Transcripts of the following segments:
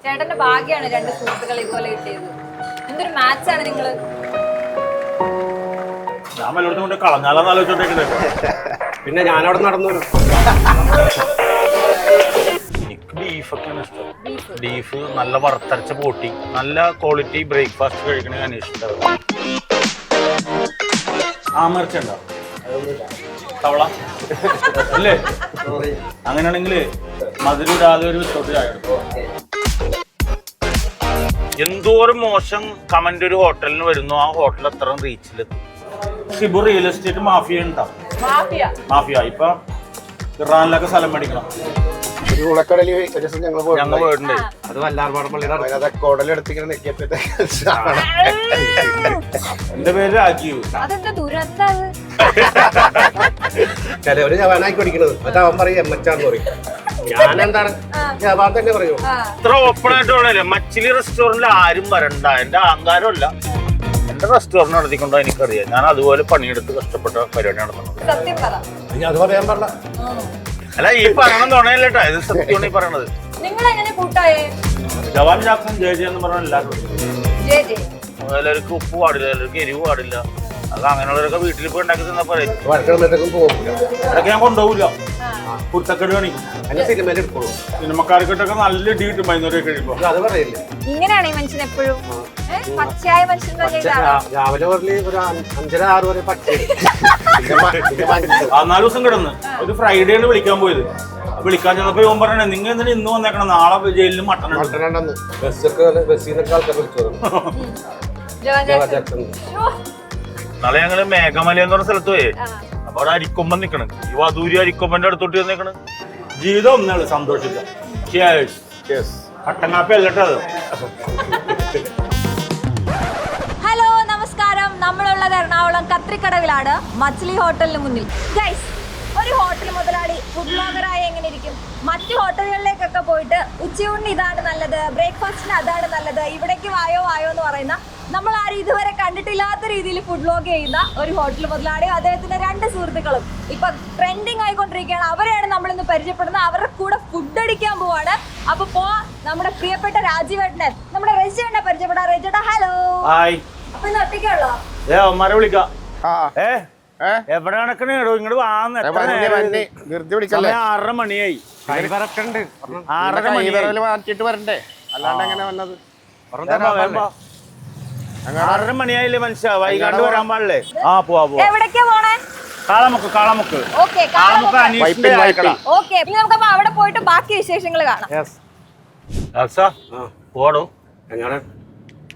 ചേട്ടന്റെ ഭാഗ്യമാണ് രണ്ട് സുഹൃത്തുക്കൾ ഇതുപോലെ കിട്ടിയത്. എന്തൊരു മാച്ചാണ് നിങ്ങള്. ഞാൻ എല്ലായിടത്തും കൊണ്ട് കളഞ്ഞാലെന്ന് ആലോചിച്ചോണ്ടിരിക്കണേ. പിന്നെ ഞാനവിടെ നടന്നു വരും. എനിക്ക് ബീഫൊക്കെയാണ് ഇഷ്ടം. ബീഫ് നല്ല വറുത്തരച്ച പോട്ടി, നല്ല ക്വാളിറ്റി ബ്രേക്ക്ഫാസ്റ്റ് കഴിക്കണ ഞാൻ ഇഷ്ടം. ആമർച്ച ഉണ്ടോ തവള അല്ലേ? അങ്ങനെയാണെങ്കിൽ മധുരമിടാതെ ഒരു വിത്തോട്ട് ചായ എടുക്കും. എന്തോരം മോശം കമന്റ് ഒരു ഹോട്ടലിന് വരുന്നു, ആ ഹോട്ടൽ അത്ര റീച്ചിലെത്തും. ഷിബു റിയൽ എസ്റ്റേറ്റ് മാഫിയ ഉണ്ടാവും. മാഫിയ ഇപ്പൊ ഇറാനിലൊക്കെ സ്ഥലം മേടിക്കണം. ഒരു ഉളക്കടലിൽ ഒരു ദിവസം ഞങ്ങൾ പോയിട്ടുണ്ട്. അത് വല്ലാർപാടം പള്ളിയുടെ കോടലെടുത്തിങ്ങനെ നെക്കിയപ്പോഴത്തെ എന്റെ പേര് രാജീവ്. ചിലവര് ജവാനായി പഠിക്കണത്, അത് അവൻ പറയും എമ്മച്ചാന്ന് പറയും. ഞാനെന്താണ് ജവാൻ തന്നെ പറയൂ. ഇത്ര ഓപ്പൺ ആയിട്ട് വേണല്ലേ മച്ചിലി റെസ്റ്റോറന്റിൽ ആരും വരണ്ട. എന്റെ അഹങ്കാരമല്ല, എന്റെ റെസ്റ്റോറന്റ് നടത്തിക്കൊണ്ടോ എനിക്കറിയാം. ഞാൻ അതുപോലെ പണിയെടുത്ത് കഷ്ടപ്പെട്ട പരിപാടി നടത്തുന്നത്. അത് പറയാൻ പാടില്ല. അല്ല ഈ പറയണം തോന്നല്ലേട്ടാ, ഇത് സത്യമാണ് ഈ പറയണത്. ജവാൻ ജാക്സൺ ജെ ജെ എന്ന് പറഞ്ഞ എല്ലാവർക്കും ഉപ്പ് പാടില്ല, എല്ലാവർക്കും എരിവ് പാടില്ല. അത് അങ്ങനെയുള്ളവരൊക്കെ വീട്ടിൽ പോയി ഉണ്ടാക്കി തന്നാ പറയും. അതൊക്കെ ഞാൻ കൊണ്ടുപോകില്ല, കുരുത്തക്കേട് കാണിക്കും. സിനിമക്കാർക്കിട്ടൊക്കെ നല്ല ഇടി കിട്ടും വൈകുന്നേരം കഴിയുമ്പോ. അത് പറയില്ല. ഇങ്ങനെയാണ് ഈ മനുഷ്യൻ എപ്പോഴും പച്ചയായ മനുഷ്യൻ. രാവിലെ ഒരു 5:30-6 വരെ പച്ച. 4 ദിവസം കിടന്ന് ഒരു ഫ്രൈഡേയാണ് വിളിക്കാൻ പോയത്. വിളിക്കാൻ ചെന്നപ്പോ ഇവൻ പറഞ്ഞേ നിങ്ങൾ എന്തിനാ ഇന്ന് വന്നേക്കണം, നാളെ ജയിലിൽ മട്ടൺ ഉണ്ടെന്ന്. ബസ്സിനൊക്കെ ആൾക്കാർ വിളിച്ചു. നാളെ ഞങ്ങള് മേഘമല എന്ന് പറഞ്ഞ സ്ഥലത്ത് പോയേ. അപ്പൊ അവിടെ അരിക്കൊമ്പൻ നിക്കണ്, ഈ വധൂരി അരിക്കൊമ്പന്റെ അടുത്തോട്ട് വന്നേക്കണ്. ജീവിതം ഒന്നാണ് സന്തോഷിക്കാം. കട്ടങ്ങാപ്പ അല്ലട്ടോ അത്. ഹലോ നമസ്കാരം, നമ്മളുള്ളത് എറണാകുളം കത്രിക്കടവിലാണ്, മച്ച്ലി ഹോട്ടലിന് മുന്നിൽ. ഗൈസ്, ഒരു ഹോട്ടൽ മുതലാളി ഫുഡ് ബ്ലോഗറായ എങ്ങനെ ഇരിക്കും? മറ്റു ഹോട്ടലുകളിലേക്കൊക്കെ പോയിട്ട് ഉച്ചയൂണിന് ഇതാണ് നല്ലത്, ബ്രേക്ക്ഫാസ്റ്റിന് അതാണ് നല്ലത്, ഇവിടേക്ക് വായോ വായോ എന്ന് പറയുന്ന, നമ്മൾ ആരും ഇതുവരെ കണ്ടിട്ടില്ലാത്ത രീതിയിൽ ഫുഡ് ബ്ലോഗ് ചെയ്യുന്ന ഒരു ഹോട്ടൽ മുതലാളിയും അദ്ദേഹത്തിന്റെ 2 സുഹൃത്തുക്കളും ഇപ്പൊ ട്രെൻഡിങ് ആയിക്കൊണ്ടിരിക്കുകയാണ്. അവരെയാണ് നമ്മൾ ഇന്ന് പരിചയപ്പെടുന്നത്. അവരുടെ കൂടെ ഫുഡ് അടിക്കാൻ പോവാണ്. അപ്പൊ നമ്മുടെ പ്രിയപ്പെട്ട രാജീവേട്ടനെ, നമ്മുടെ റെജിയേട്ടനെ പരിചയപ്പെടാം. റെജിയേട്ടാ ഹലോ. അപ്പൊ ഇന്ന് ഒറ്റയ്ക്കുള്ളോ? അവന്മാരെ വിളിക്കാം. എവിടെ നടക്കണേ ഇങ്ങോട്ട് വാന്ന്. 6:30 മണിയായി. 6:30 മാറ്റിട്ട് വരണ്ടേ, അല്ലാണ്ട് എങ്ങനെ വന്നത്? 6:30 മണിയായില്ലേ മനുഷ്യ, വൈകാണ്ട് വരാൻ പാടില്ലേ? പോവാ. എവിടേക്കാ പോണേ? കാളമുക്ക്. ഓക്കെ, നമുക്ക് അവിടെ പോയിട്ട് ബാക്കി വിശേഷങ്ങൾ കാണാം. പോടോ, എങ്ങനെ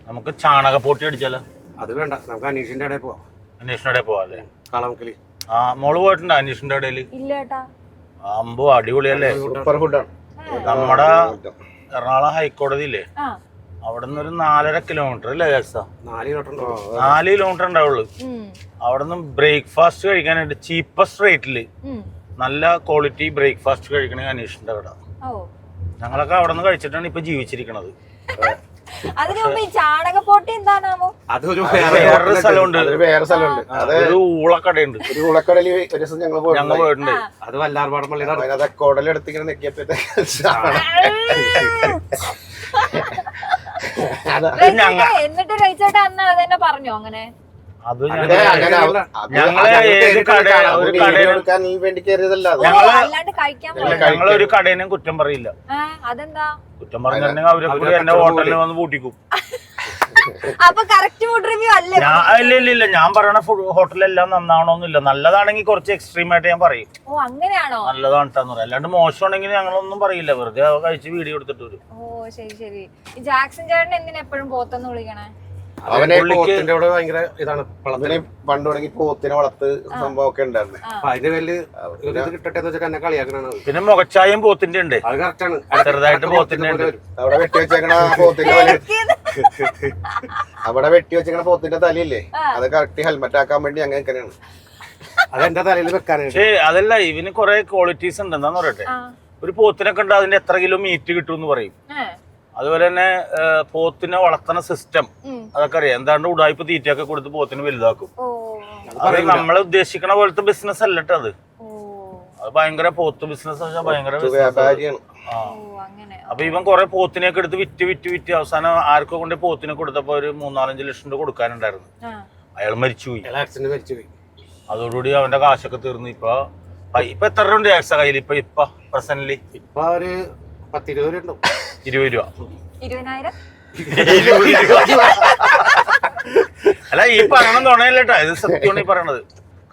നമുക്ക് ചാണകപ്പൊട്ടി അടിച്ചാലോ? അത് വേണ്ട, നമുക്ക് അനീഷിന്റെ ഇടയിൽ പോവാം. അന്വേഷണ പോവാല്ലേ? കാളമുക്കില്. മോള് പോയിട്ടുണ്ടോ അന്വേഷണ ഇടയില്? അമ്പോ അടിപൊളിയല്ലേ, സൂപ്പർ ഫുഡാണ്. നമ്മുടെ എറണാകുളം ഹൈക്കോടതി ഇല്ലേ, അവിടെ നിന്ന് ഒരു 4.5 കിലോമീറ്റർ അല്ലേ? 4 കിലോമീറ്റർ ഉണ്ടാവുള്ളൂ. അവിടെ നിന്ന് ബ്രേക്ക്ഫാസ്റ്റ് കഴിക്കാനായിട്ട് ചീപ്പസ്റ്റ് റേറ്റില് നല്ല ക്വാളിറ്റി ബ്രേക്ക്ഫാസ്റ്റ് കഴിക്കണേ അന്വേഷിച്ചിട്ടുണ്ട് അവിടെ. ഞങ്ങളൊക്കെ അവിടെ നിന്ന് കഴിച്ചിട്ടാണ് ഇപ്പൊ ജീവിച്ചിരിക്കണത്. അതിനു മുമ്പ് ഈ ചാണകപ്പൊട്ടി എന്താണാവോ? അതൊരു വേറെ സ്ഥലമുണ്ട്, ഒരു ഊളക്കടയുണ്ട്. ഒരു ഉളക്കടലിൽ ഒരു ദിവസം ഞങ്ങൾ പോയിട്ടുണ്ട്. അത് വല്ലാർപാടം പള്ളിയുടെ കോടലെടുത്തിങ്ങനെ നെക്കിയപ്പോഴത്തെ എന്നിട്ട് കഴിച്ചോട്ടെ അന്ന് അതെന്നെ പറഞ്ഞോ അങ്ങനെ? അത് ഞങ്ങളൊരു കടേനും കുറ്റം പറയില്ല. അതെന്താ കുറ്റം പറഞ്ഞിട്ടുണ്ടെങ്കിൽ അവരെ എന്നെ ഹോട്ടലിൽ വന്ന് പൂട്ടിക്കും. അപ്പൊ കറക്റ്റ് ഫുഡ് റിവ്യൂ അല്ലേ? ഇല്ല, ഞാൻ പറയണ ഹോട്ടലെല്ലാം നന്നാവണമെന്നില്ല. നല്ലതാണെങ്കിൽ കുറച്ച് എക്സ്ട്രീം ആയിട്ട് ഞാൻ പറയും. ഓ അങ്ങനെയാണോ? നല്ലതാണെന്ന് പറയാം. അല്ലാണ്ട് മോശമാണെങ്കിൽ ഞങ്ങളൊന്നും പറയില്ല, വെറുതെ കഴിച്ച് വീഡിയോ എടുത്തിട്ട് വരും. ഓ ശരി. ഈ ജാക്സൺ ചേട്ടൻ എന്തിനാ എപ്പോഴും പോത്തെന്ന് വിളിക്കണേ? അവനെ പോത്തിന്റെ കൂടെ ഭയങ്കര ഇതാണ്. പണ്ട് തുടങ്ങി പോത്തിനെ വളർത്ത് സംഭവമൊക്കെ ഉണ്ടായിരുന്നു. അപ്പൊ അതിന്റെ പേരില് കിട്ടട്ടെ എന്ന് വെച്ചിട്ട് എന്നെ കളിയാക്കണാണ്. പിന്നെ മുഖച്ചായം പോത്തിന്റെ ഉണ്ട്, അത് കറക്റ്റാണ്. ചെറുതായിട്ട് പോത്തിന്റെ ഉണ്ട്. അവിടെ വെട്ടി വെച്ചേക്കണ പോത്തിന്റെ അവിടെ വെട്ടി വെച്ചേക്കണ പോത്തിന്റെ തലയില്ലേ, അത് കറക്റ്റ് ഹെൽമെറ്റ് ആക്കാൻ വേണ്ടി അങ്ങനെയൊക്കെയാണ് അതെന്റെ തലയിൽ വെക്കാനാണ്. പക്ഷേ അതല്ല, ഇവന് കുറെ ക്വാളിറ്റീസ് ഉണ്ട്. എന്താന്ന് പറയട്ടെ, ഒരു പോത്തിനൊക്കെ ഉണ്ട് അതിന്റെ എത്ര കിലോ മീറ്റ് കിട്ടും എന്ന് പറയും. അതുപോലെ തന്നെ പോത്തിനെ വളർത്തുന്ന സിസ്റ്റം അതൊക്കെ അറിയാം. എന്താണ്ട് ഉടായ്പ തീറ്റയൊക്കെ കൊടുത്ത് പോത്തിന് വലുതാക്കും. അത് നമ്മളെ ഉദ്ദേശിക്കണ പോലത്തെ ബിസിനസ് അല്ലട്ടോ അത്. അത് ഭയങ്കര പോത്ത് ബിസിനസ് ഭയങ്കര വ്യാപാരിയാണ്. അങ്ങനെ. അപ്പൊ ഇവൻ കുറെ പോത്തിനെയൊക്കെ എടുത്ത് വിറ്റ് അവസാനം ആർക്കോ കൊണ്ട് പോത്തിനെ കൊടുത്തപ്പോ ഒരു 3-4 ലക്ഷം രൂപ കൊടുക്കാനുണ്ടായിരുന്നു. അയാൾ മരിച്ചുപോയി. അതോടുകൂടി അവന്റെ കാശൊക്കെ തീർന്നു. ഇപ്പൊ എത്ര രൂപ ഉണ്ട് ടാക്സ് കയ്യിൽ? ഇപ്പൊ പ്രസന്റ്ലി ഇപ്പൊ ഒരു 10-20 രൂപ ഉണ്ടാവും. 20 രൂപ. 20,000? അല്ല ഈ പറയണം തുണയല്ലേട്ടാ, ഇത് സത്യമാണ് ഈ പറയണത്.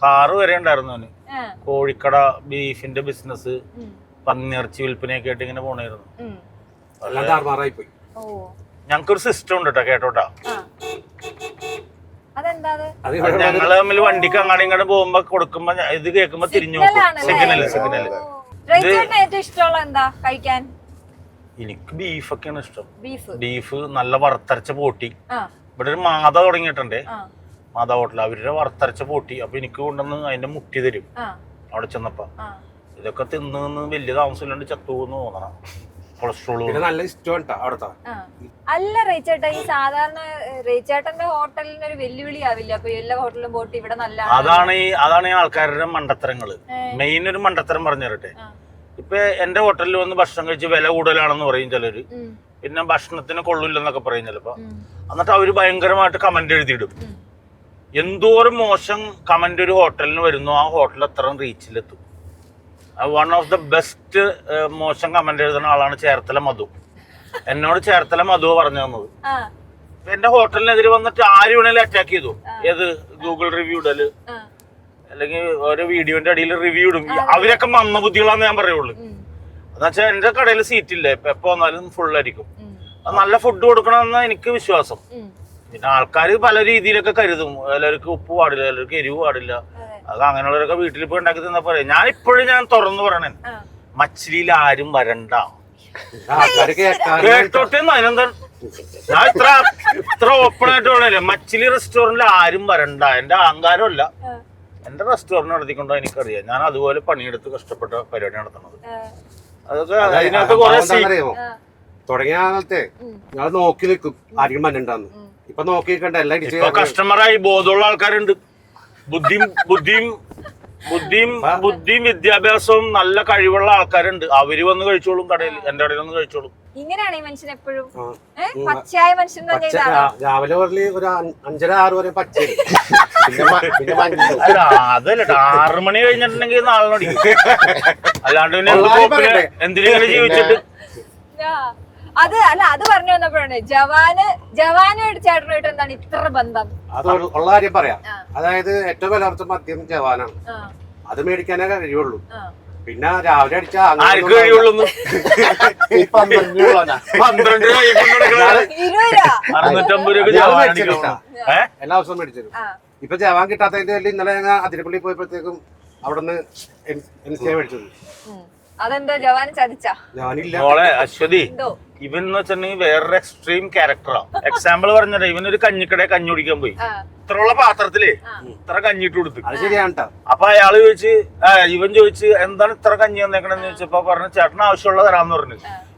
കാറ് വരെ ഉണ്ടായിരുന്നു അവന്. കോഴിക്കട, ബീഫിന്റെ ബിസിനസ്, പന്നിയിറച്ചി വിൽപ്പനയൊക്കെ ആയിട്ട് ഇങ്ങനെ പോണായിരുന്നു. ഞങ്ങൾക്കൊരു സിസ്റ്റം ഉണ്ട് കേട്ടോ, കേട്ടോട്ടാ. ഞങ്ങള് തമ്മിൽ വണ്ടിക്ക് അങ്ങാടി ഇങ്ങോട്ട് പോകുമ്പോ കൊടുക്കുമ്പോ ഇത് കേൾക്കുമ്പോ തിരിഞ്ഞു നോക്കും. സിഗ്നല് എനിക്ക് ബീഫൊക്കെയാണ് ഇഷ്ടം. ബീഫ് നല്ല വറുത്തരച്ച പോട്ടി. ഇവിടെ ഒരു മാത തുടങ്ങിയിട്ടുണ്ടേ, മാത ഹോട്ടൽ. അവരുടെ വറുത്തരച്ച പോട്ടി. അപ്പൊ എനിക്ക് കൊണ്ടുവന്ന് അതിന്റെ മുട്ടി തരും അവിടെ ചെന്നപ്പോ. ഇതൊക്കെ തിന്ന് വലിയ താമസമില്ലാണ്ട് ചത്തുപോന്ന് തോന്നണം. കൊളസ്ട്രോള് നല്ല ഇഷ്ടമാണ് അവിടുത്തെ. അല്ല റേച്ചേട്ടാ, ഈ സാധാരണ റേച്ചേട്ടന്റെ ഹോട്ടലിന് ഒരു വെല്ലുവിളി ആവില്ല അപ്പൊ എല്ലാ ഹോട്ടലിലും പോയിട്ട് ഇവിടെ നല്ല? അതാണ് ഈ ആൾക്കാരുടെ മണ്ടത്തരങ്ങള്. മെയിൻ ഒരു മണ്ടത്തരം പറഞ്ഞു തരട്ടെ. ഇപ്പൊ എന്റെ ഹോട്ടലിൽ വന്ന് ഭക്ഷണം കഴിച്ച് വില കൂടുതലാണെന്ന് പറയും ചിലര്, പിന്നെ ഭക്ഷണത്തിന് കൊള്ളില്ലെന്നൊക്കെ പറയും ചിലപ്പോ. എന്നിട്ട് അവര് ഭയങ്കരമായിട്ട് കമന്റ് എഴുതിയിടും. എന്തോരം മോശം കമന്റ് ഒരു ഹോട്ടലിന് വരുന്നു, ആ ഹോട്ടൽ അത്രയും റീച്ചിലെത്തും. വൺ ഓഫ് ദ ബെസ്റ്റ് മോശം കമന്റ് എഴുതുന്ന ആളാണ് ചേർത്തല മധു. എന്നോട് ചേർത്തല മധു പറഞ്ഞു തന്നത്. എന്റെ ഹോട്ടലിനെതിരെ വന്നിട്ട് ആര് വേണേലും അറ്റാക്ക് ചെയ്തു. ഏത് ഗൂഗിൾ റിവ്യൂ ഇടല്, അല്ലെങ്കിൽ ഓരോ വീഡിയോന്റെ അടിയിൽ റിവ്യൂ ഇടും. അവരൊക്കെ മന്ദബുദ്ധികളാന്ന് ഞാൻ പറയുള്ളൂ. എന്നുവെച്ചാൽ എന്റെ കടയിൽ സീറ്റ് ഇല്ല, എപ്പോ വന്നാലും ഫുൾ ആയിരിക്കും. അത് നല്ല ഫുഡ് കൊടുക്കണമെന്നാ എനിക്ക് വിശ്വാസം. പിന്നെ ആൾക്കാർ പല രീതിയിലൊക്കെ കരുതും. ചിലർക്ക് ഉപ്പ് പാടില്ല, ചിലർക്ക് എരിവ് പാടില്ല. അത് അങ്ങനെയുള്ളവരൊക്കെ വീട്ടിൽ പോയി ഉണ്ടാക്കി തന്നാ പറയാം. ഞാൻ ഇപ്പോഴും തുറന്നു പറയണേ, മച്ചിലിയിൽ ആരും വരണ്ട. കേട്ടോട്ടെ, അതിനെന്താ ഞാൻ ഇത്ര ഓപ്പൺ ആയിട്ട് പറയണല്ലേ. മച്ചിലി റെസ്റ്റോറന്റിൽ ആരും വരണ്ട. എന്റെ അഹങ്കാരമല്ല, എന്റെ റെസ്റ്റോറന്റ് നടത്തിക്കൊണ്ടോ എനിക്കറിയാം. ഞാൻ അതുപോലെ പണിയെടുത്ത് കഷ്ടപ്പെട്ട പരിപാടി നടത്തുന്നത്. അതൊക്കെ അതിനകത്ത് കുറെ തുടങ്ങിയ കാലത്തെ ഞങ്ങൾ നോക്കി നിൽക്കും ആരെങ്കിലും മനുണ്ടാന്ന്. ഇപ്പൊ നോക്കി നിൽക്കണ്ട, എല്ലാം കസ്റ്റമറായി ബോധമുള്ള ആൾക്കാരുണ്ട്. ബുദ്ധിയും വിദ്യാഭ്യാസവും നല്ല കഴിവുള്ള ആൾക്കാരുണ്ട്. അവര് വന്ന് കഴിച്ചോളും കടയിൽ, എന്റെ കടയിൽ വന്ന് കഴിച്ചോളും. ഇങ്ങനെയാണ് ഈ മനുഷ്യൻ എപ്പോഴും പച്ചയായ മനുഷ്യൻ. രാവിലെ ഒരു 5-6 വരെ പച്ച. അതല്ല, 6 മണി കഴിഞ്ഞിട്ടുണ്ടെങ്കിൽ നാളെ നടിക്കും. അല്ലാണ്ട് പിന്നെ എന്തിനെങ്കിലും ജീവിച്ചിട്ട്. അത് അല്ല, അത് പറഞ്ഞു വന്നപ്പോഴാണ് ജവാനുമായിട്ട് ചേട്ടനുമായിട്ട് എന്താണ് ഇത്ര ബന്ധം? അത് ഉള്ള കാര്യം പറയാം. അതായത് ഏറ്റവും വിലർച്ച മദ്യം ജവാനാണ്. അത് മേടിക്കാനേ കഴിയുള്ളൂ. പിന്നെ രാവിലെ അടിച്ചാൽ എല്ലാ ദിവസവും മേടിച്ചു. ഇപ്പൊ ജവാൻ കിട്ടാത്തതിന്റെ പേരിൽ ഇന്നലെ ഞങ്ങൾ അതിരപ്പള്ളി പോയപ്പോഴത്തേക്കും അവിടുന്ന് മേടിച്ചത്. അതെന്തോ ജവാന് ചതിച്ചാ? മോളെ അശ്വതി, ഇവൻ എന്ന് വെച്ചിട്ടുണ്ടെങ്കിൽ വേറൊരു എക്സ്ട്രീം ക്യാരക്ടറാണ്. എക്സാമ്പിൾ പറഞ്ഞത്, ഇവനൊരു കഞ്ഞിക്കടയെ കഞ്ഞി കുടിക്കാൻ പോയി. ഇത്രയുള്ള പാത്രത്തില് ഇത്ര കഞ്ഞിട്ട് കൊടുത്തു. അത് ശരിയാണ്. അപ്പൊ അയാള് ഇവൻ ചോദിച്ച് എന്താണ് ഇത്ര കഞ്ഞി വന്നേക്കണെന്ന് ചോദിച്ചപ്പോ പറഞ്ഞു ചേട്ടന് ആവശ്യമുള്ള തരാന്ന് പറഞ്ഞു.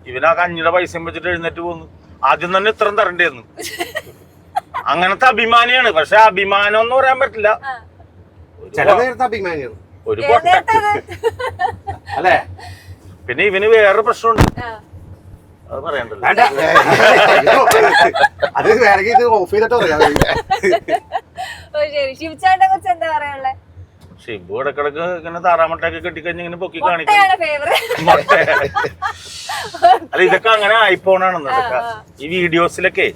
ഇവൻ ആ കഞ്ഞിയുടെ പൈസയും വെച്ചിട്ട് എഴുന്നേറ്റ് പോന്നു. ആദ്യം തന്നെ ഇത്രയും തരണ്ടേന്ന്. അങ്ങനത്തെ അഭിമാനിയാണ്. പക്ഷെ അഭിമാനം എന്ന് പറയാൻ പറ്റില്ല, ചില നേരത്തെ അഭിമാനിയാണ് ഒരു അല്ലേ. പിന്നെ ഇവന് വേറെ പ്രശ്നമുണ്ട്, അത് പറയണ്ടല്ലോ. അത് വേണമെങ്കിൽ ഇത് ഓഫ് ചെയ്തിട്ട് പറയാം. ശിവചേട്ടനെ കുറിച്ച് എന്താ പറയാനുള്ളേ? ഷിബു ഇടക്കിടക്ക് ഇങ്ങനെ താറാമട്ടൊക്കെ കെട്ടിക്കഴിഞ്ഞ് ഇങ്ങനെ പൊക്കി കാണിക്കും. അല്ല, ഇതൊക്കെ അങ്ങനെ ആയിപ്പോണാണെന്ന്. ഇതൊക്കെ ഈ വീഡിയോസിലൊക്കെ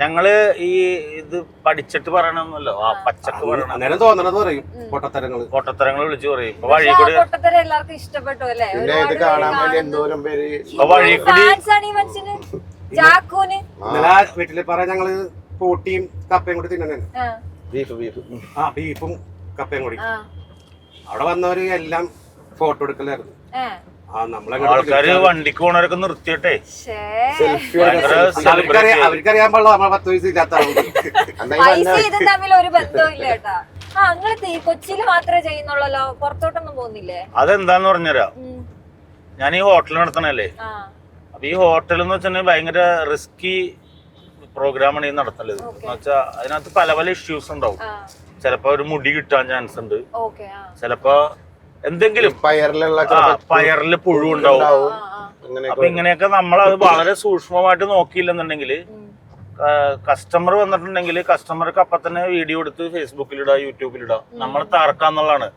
ഞങ്ങള് ഈ ഇത് പഠിച്ചിട്ട് പറയണമെന്നല്ലോ, ആ പച്ചക്ക് പറയണം. പൊട്ടത്തരങ്ങൾ വിളിച്ചു പറയും. ഇപ്പൊ വഴി കൂടി എല്ലാവർക്കും ഇഷ്ടപ്പെട്ടു അല്ലേ? വീട്ടില് പറയാ ഞങ്ങള് പോട്ടിയും കപ്പയും കൂടി തിന്നണേ. ബീഫും കപ്പയും കൂടി. അവിടെ വന്നവര് എല്ലാം ഫോട്ടോ എടുക്കലായിരുന്നു. ആൾക്കാര് വണ്ടിക്ക് പോണവരൊക്കെ നിർത്തിയിട്ടെ അവർക്കറിയാൻ പാടില്ല നമ്മളെ 10 വയസ്സില്ലാത്ത ഒരു ബന്ധമില്ല കേട്ടാ. കൊച്ചിയിൽ മാത്രമേ ചെയ്യുന്നുള്ളല്ലോ, പുറത്തോട്ടൊന്നും പോകുന്നില്ലേ? അതെന്താന്ന് പറഞ്ഞുതരാം. ഞാൻ ഈ ഹോട്ടൽ നടത്തണല്ലേ. അപ്പൊ ഈ ഹോട്ടൽ എന്ന് വെച്ചിട്ടുണ്ടെങ്കിൽ ഭയങ്കര റിസ്കി പ്രോഗ്രാമാണ് ഈ നടത്തുന്നത്. എന്ന് വെച്ചാൽ അതിനകത്ത് പല പല ഇഷ്യൂസ് ഉണ്ടാവും. ചിലപ്പോ ഒരു മുടി കിട്ടാൻ ചാൻസ് ഉണ്ട്, ചിലപ്പോ എന്തെങ്കിലും പയറില് പുഴു ഉണ്ടാവും, അപ്പൊ ഇങ്ങനെയൊക്കെ നമ്മളത് വളരെ സൂക്ഷ്മമായിട്ട് നോക്കിയില്ലെന്നുണ്ടെങ്കിൽ കസ്റ്റമർ വന്നിട്ടുണ്ടെങ്കിൽ കസ്റ്റമർക്ക് അപ്പൊ തന്നെ വീഡിയോ എടുത്ത് ഫേസ്ബുക്കിലിടാ യൂട്യൂബിലിടാ നമ്മൾ തറക്കാന്നുള്ളതാണ്.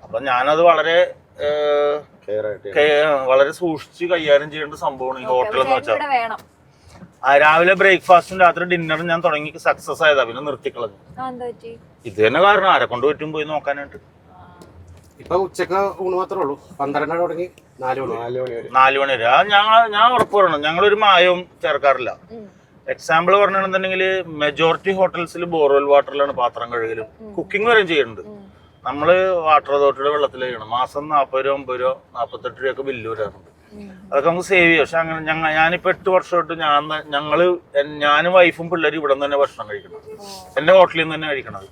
അപ്പൊ ഞാനത് വളരെ വളരെ സൂക്ഷിച്ച് കൈകാര്യം ചെയ്യേണ്ട സംഭവമാണ് ഈ ഹോട്ടൽ എന്ന് വെച്ചാൽ. രാവിലെ ബ്രേക്ക്ഫാസ്റ്റും രാത്രി ഡിന്നറും ഞാൻ തുടങ്ങി സക്സസ് ആയതാ, പിന്നെ നിർത്തിക്കളഞ്ഞു. ഇത് തന്നെ കാരണം ആരെ കൊണ്ട് പറ്റും പോയി നോക്കാനായിട്ട്. ഇപ്പൊ ഉച്ചക്ക് ഊണ് മാത്രമേ ഉള്ളൂ, 12 തുടങ്ങി 4 മണി വരെ. ഞാൻ ഉറപ്പ് പറയണം, ഞങ്ങളൊരു മായവും ചേർക്കാറില്ല. എക്സാമ്പിൾ പറഞ്ഞിട്ടുണ്ടെങ്കിൽ മെജോറിറ്റി ഹോട്ടൽസിൽ ബോർവെൽ വാട്ടറിലാണ് പാത്രം കഴുകലും കുക്കിംഗ് വരെയും ചെയ്യുന്നുണ്ട്. നമ്മള് വാട്ടർ അതോറിറ്റിയുടെ വെള്ളത്തിൽ ചെയ്യണം. മാസം 40 രൂപ 50 രൂപ 48 രൂപയൊക്കെ ബില്ല് വരാറുണ്ട്. അതൊക്കെ നമുക്ക് സേവ് ചെയ്യാം. പക്ഷെ അങ്ങനെ ഞാനിപ്പോ 8 വർഷമായിട്ട് ഞാനും വൈഫും പിള്ളേരും ഇവിടെ നിന്ന് തന്നെ ഭക്ഷണം കഴിക്കണം, എന്റെ ഹോട്ടലിൽ നിന്ന് തന്നെ കഴിക്കണത്.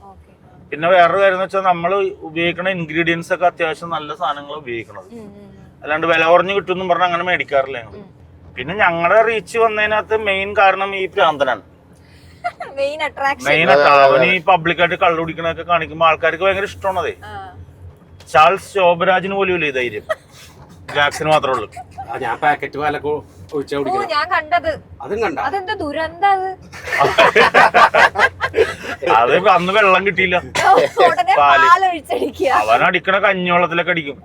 പിന്നെ വേറൊരു കാര്യം എന്ന് വെച്ചാൽ നമ്മൾ ഉപയോഗിക്കുന്ന ഇൻഗ്രീഡിയൻസ് ഒക്കെ അത്യാവശ്യം നല്ല സാധനങ്ങൾ ഉപയോഗിക്കണത്, അല്ലാണ്ട് വില കുറഞ്ഞ് കിട്ടുമെന്നും പറഞ്ഞാൽ അങ്ങനെ മേടിക്കാറില്ല ഞങ്ങൾ. പിന്നെ ഞങ്ങളുടെ റീച്ച് വന്നതിനകത്ത് മെയിൻ കാരണം ഈ പ്രാന്തനാണ്. മെയിൻ അവന് ഈ പബ്ലിക്കായിട്ട് കള്ളു കുടിക്കണൊക്കെ കാണിക്കുമ്പോ ആൾക്കാർക്ക് ഭയങ്കര ഇഷ്ടമാണതേ. ചാൾസ് ശോഭരാജിന് പോലും ഇല്ല ഈ ധൈര്യം, ജാക്സിന് മാത്രമേ ഉള്ളൂ. ഞാൻ പാക്കറ്റ് പാലൊക്കെ അത് അന്ന് വെള്ളം കിട്ടിയില്ല, അവൻ അടിക്കണ കഞ്ഞിവെള്ളത്തിലൊക്കെ അടിക്കും.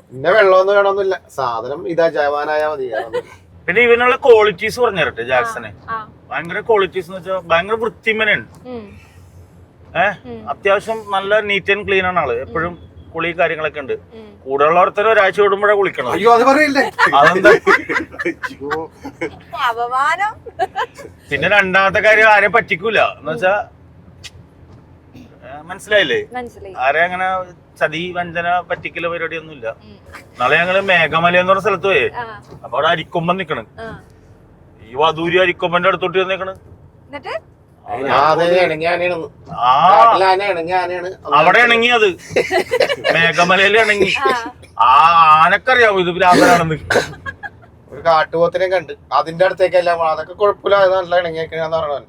പിന്നെ വെള്ളമൊന്നും വേണമെന്നില്ല, സാധനം ഇതാ ജവാനായാ മതി. പിന്നെ ഇവനുള്ള ക്വാളിറ്റീസ് പറഞ്ഞു തരട്ടെ. ജാക്സനെ ഭയങ്കര ക്വാളിറ്റീസ് എന്ന് വെച്ചാൽ ഭയങ്കര വൃത്തിമനുണ്ട്. അത്യാവശ്യം നല്ല നീറ്റ് ആൻഡ് ക്ലീൻ ആണ് ആള്. എപ്പോഴും കുളി കാര്യങ്ങളൊക്കെ ഉണ്ട്. കൂടെ ഉള്ളവർത്തന്നെ ഒരാഴ്ച കൂടുമ്പോഴേ കുളിക്കണം. അയ്യോ അത് പറയില്ലേ, അതെന്താ. പിന്നെ രണ്ടാമത്തെ കാര്യം ആരെയും പറ്റിക്കൂല എന്ന് വെച്ചാ, മനസ്സിലായില്ലേ? ആരെ അങ്ങനെ ചതി വഞ്ചന പറ്റിക്കല പരിപാടിയൊന്നും ഇല്ല. നാളെ ഞങ്ങള് മേഘമല എന്ന് പറഞ്ഞ സ്ഥലത്ത് പോയേ, അപ്പൊ അവിടെ അരിക്കൊമ്പൻ നിക്കണ്. ഈ വധൂരി അരിക്കൊമ്പന്റെ അടുത്തോട്ട് നിക്കണ്. അവിടെ ഇണങ്ങി, അത് മേഘമലയിൽ ഇണങ്ങി. ആ ആനക്കറിയാവോ ഇത് ഭ്രാന്തനാണെന്ന്. ഒരു കാട്ടുപോത്തിനെ കണ്ട് അതിന്റെ അടുത്തേക്കല്ല, അതൊക്കെ കുഴപ്പമില്ല, നല്ല ഇണങ്ങിയേക്കാന്ന് പറഞ്ഞ.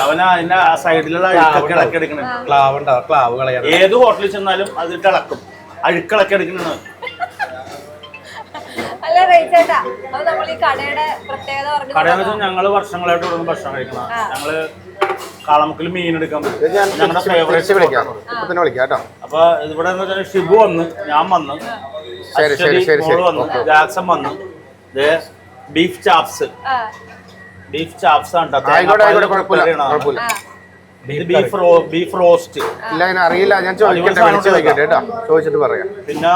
അവനാ അതിന്റെ ആ സൈഡിലുള്ള അഴുക്കൊക്കെ എടുക്കണ ക്ലാവ് കളയാൻ. ഏത് ഹോട്ടലിൽ ചെന്നാലും അതിട്ട് ഇളക്കും, അഴുക്കളൊക്കെ എടുക്കണ. കടയെന്ന് വെച്ചാൽ ഞങ്ങള് വർഷങ്ങളായിട്ട് ഇവിടെ ഭക്ഷണം കഴിക്കണം. ഞങ്ങള് കാളമുക്കിൽ മീൻ എടുക്കാൻ പറ്റും, ഞങ്ങളുടെ ഫേവറേറ്റ്. അപ്പൊ ഇവിടെ ഷിബു വന്ന്, ഞാൻ വന്ന്, വന്നു, ജാക്സൺ വന്നു. ബീഫ് ചാപ്സ് ആണ്. ബീഫ് റോസ്റ്റ് അറിയില്ല, ഞാൻ ചോദിച്ചിട്ട് പറയാം. പിന്നെ